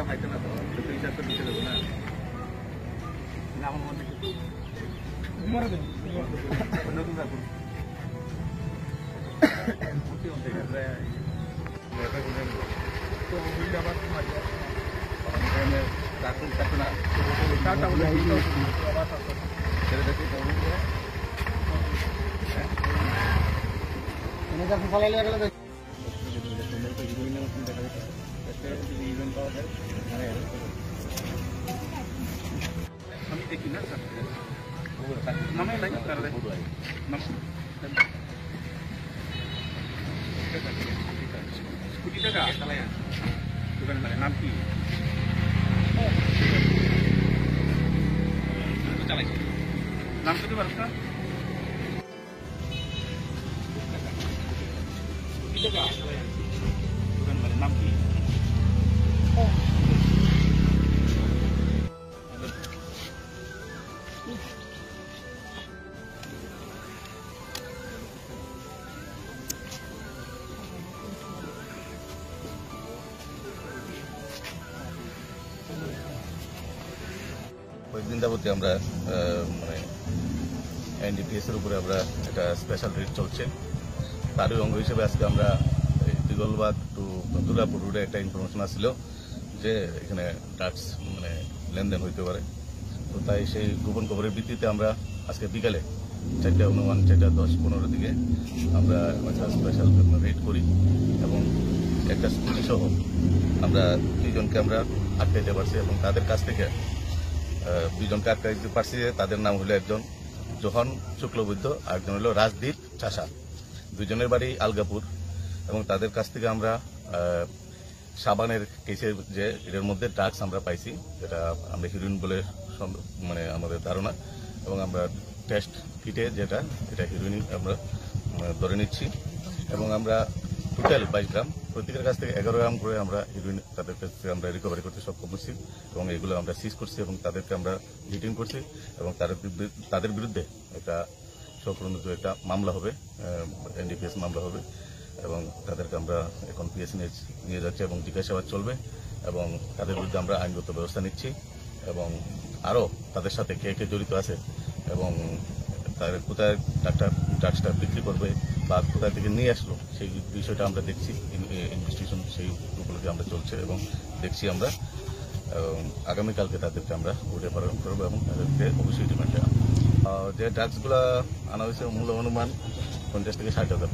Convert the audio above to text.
টাকা পাইতে না তো হিসাব তো দিতে দেবো না আমার মনে নতুন রাখুন আমি দেখি না নামে লাগে তারা স্কুটি টাকা চালায় দোকান মানে নাম কি চালাইছে নাম করতে পারছ না স্কুটি টাকা চালায় দোকান মানে নাম কি কয়েকদিন যাবতীয় আমরা মানে এনডিপিএস এর উপরে আমরা একটা স্পেশাল রেট চলছে তারই অঙ্গ হিসেবে আজকে আমরা দিগলবাগ টু দুর্গাপুর রোডে একটা ইনফরমেশন আসছিল যে এখানে ড্রাগস মানে লেনদেন হইতে পারে তো তাই সেই গোপন খবরের ভিত্তিতে আমরা আজকে বিকালে 4:09, 4:10-15 দিকে আমরা একটা স্পেশাল রেড করি এবং একটা স্কুটি সহ আমরা 2 জনকে আমরা আটকাইতে পারছি এবং তাদের কাছ থেকে 2 জনকে আটকাইতে পারছি। তাদের নাম হলো একজন জোহন শুক্লবৈদ্য আর একজন হলো রাজদীপ চাষা, 2 জনের বাড়ি আলগাপুর এবং তাদের কাছ থেকে আমরা সাবানের কেসের যে এর মধ্যে ড্রাগস আমরা পাইছি, এটা আমরা হিরোইন বলে মানে আমাদের ধারণা এবং আমরা টেস্ট কিটে যেটা এটা হিরোইন আমরা ধরে নিচ্ছি এবং আমরা টোটাল 22 গ্রাম, প্রত্যেকের কাছ থেকে 11 গ্রাম করে আমরা হিরোইন তাদের কাছ থেকে আমরা রিকভারি করতে সক্ষম হচ্ছি এবং এগুলো আমরা সিজ করছি এবং তাদেরকে আমরা ডিটেইন করছি এবং তাদের বিরুদ্ধে একটা সপ্রণোদিত একটা মামলা হবে, এনডিপিএস মামলা হবে এবং তাদেরকে আমরা এখন পিএস নিয়ে যাচ্ছি এবং জিজ্ঞাসাবাদ চলবে এবং তাদের বিরুদ্ধে আমরা আইনগত ব্যবস্থা নিচ্ছি এবং আরও তাদের সাথে কে কে জড়িত আছে এবং তার কোথায় ড্রাগসটা বিক্রি করবে বা কোথায় থেকে নিয়ে আসলো সেই বিষয়টা আমরা দেখছি, ইনভেস্টিগেশন সেই উপলক্ষে আমরা চলছে এবং দেখছি আমরা আগামীকালকে তাদেরকে আমরা কোর্টে প্রেরণ করবো এবং তাদেরকে অবশ্যই রিমান্ডে যে ড্রাগসগুলো আনা হয়েছে মূল্য অনুমান 50 থেকে 60 হাজার।